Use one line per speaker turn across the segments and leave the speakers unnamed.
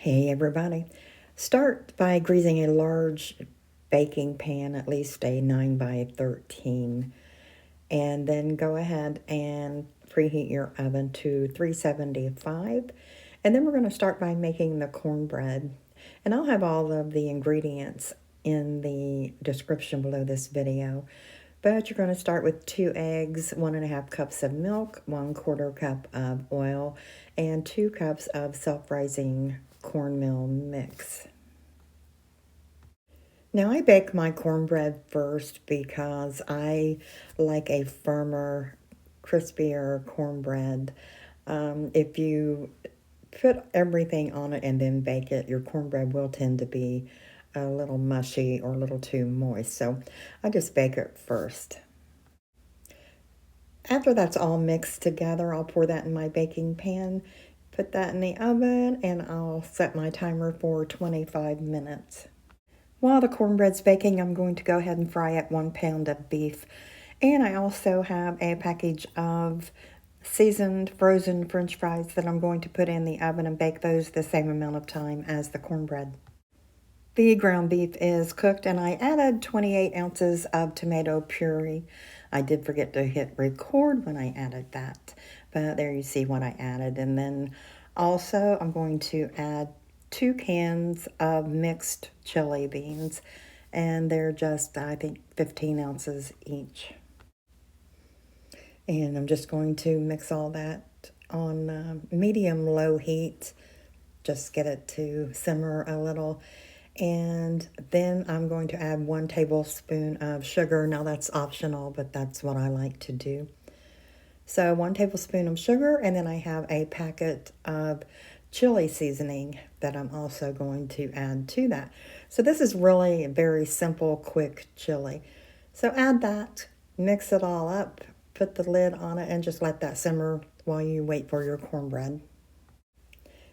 Hey everybody. Start by greasing a large baking pan, at least a 9 by 13, and then go ahead and preheat your oven to 375. And then we're going to start by making the cornbread. And I'll have all of the ingredients in the description below this video. But you're going to start with 2 eggs, 1.5 cups of milk, 1/4 cup of oil, and 2 cups of self-rising cornmeal mix. Now I bake my cornbread first because I like a firmer, crispier cornbread. If you put everything on it and then bake it, your cornbread will tend to be a little mushy or a little too moist. So I just bake it first. After that's all mixed together, I'll pour that in my baking pan, put that in the oven, and I'll set my timer for 25 minutes. While the cornbread's baking, I'm going to go ahead and fry up 1 pound of beef. And I also have a package of seasoned frozen French fries that I'm going to put in the oven and bake those the same amount of time as the cornbread. The ground beef is cooked and I added 28 ounces of tomato puree. I did forget to hit record when I added that, but there you see what I added. And then also I'm going to add 2 cans of mixed chili beans, and they're just, I think, 15 ounces each. And I'm just going to mix all that on medium-low heat. Just get it to simmer a little. And then I'm going to add 1 tablespoon of sugar. Now that's optional, but that's what I like to do. So 1 tablespoon of sugar, and then I have a packet of chili seasoning that I'm also going to add to that. So this is really a very simple, quick chili. So add that, mix it all up, put the lid on it, and just let that simmer while you wait for your cornbread.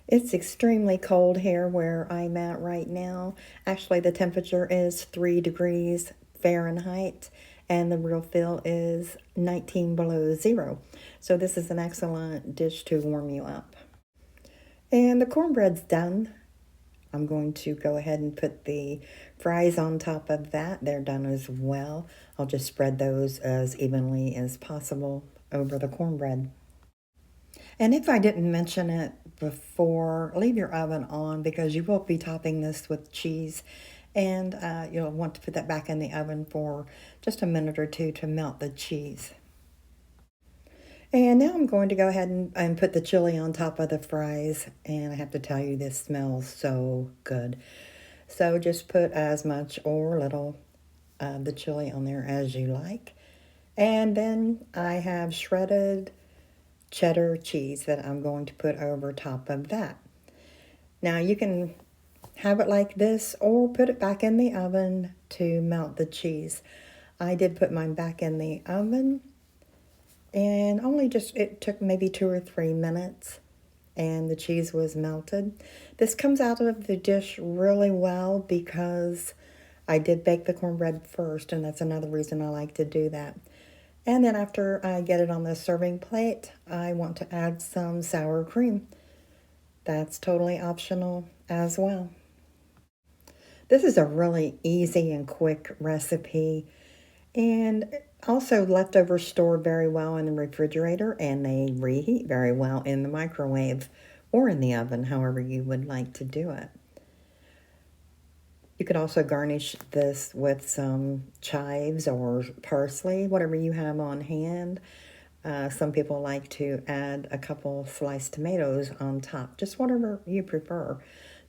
It's extremely cold here where I'm at right now. Actually, the temperature is 3 degrees Fahrenheit, and the real feel is 19 below zero. So this is an excellent dish to warm you up. And the cornbread's done. I'm going to go ahead and put the fries on top of that. They're done as well. I'll just spread those as evenly as possible over the cornbread. And if I didn't mention it before, leave your oven on because you will be topping this with cheese. And you'll want to put that back in the oven for just a minute or two to melt the cheese. And now I'm going to go ahead and put the chili on top of the fries. And I have to tell you, this smells so good. So just put as much or little of the chili on there as you like. And then I have shredded cheddar cheese that I'm going to put over top of that. Now you can have it like this or put it back in the oven to melt the cheese. I did put mine back in the oven, and it took maybe 2 or 3 minutes and the cheese was melted. This comes out of the dish really well because I did bake the cornbread first, and that's another reason I like to do that. And then after I get it on the serving plate, I want to add some sour cream. That's totally optional as well. This is a really easy and quick recipe, and also leftovers store very well in the refrigerator, and they reheat very well in the microwave or in the oven, however you would like to do it. You could also garnish this with some chives or parsley, whatever you have on hand. Some people like to add a couple sliced tomatoes on top, just whatever you prefer.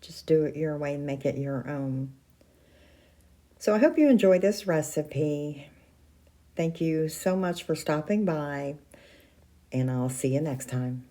Just do it your way and make it your own. So I hope you enjoy this recipe. Thank you so much for stopping by, and I'll see you next time.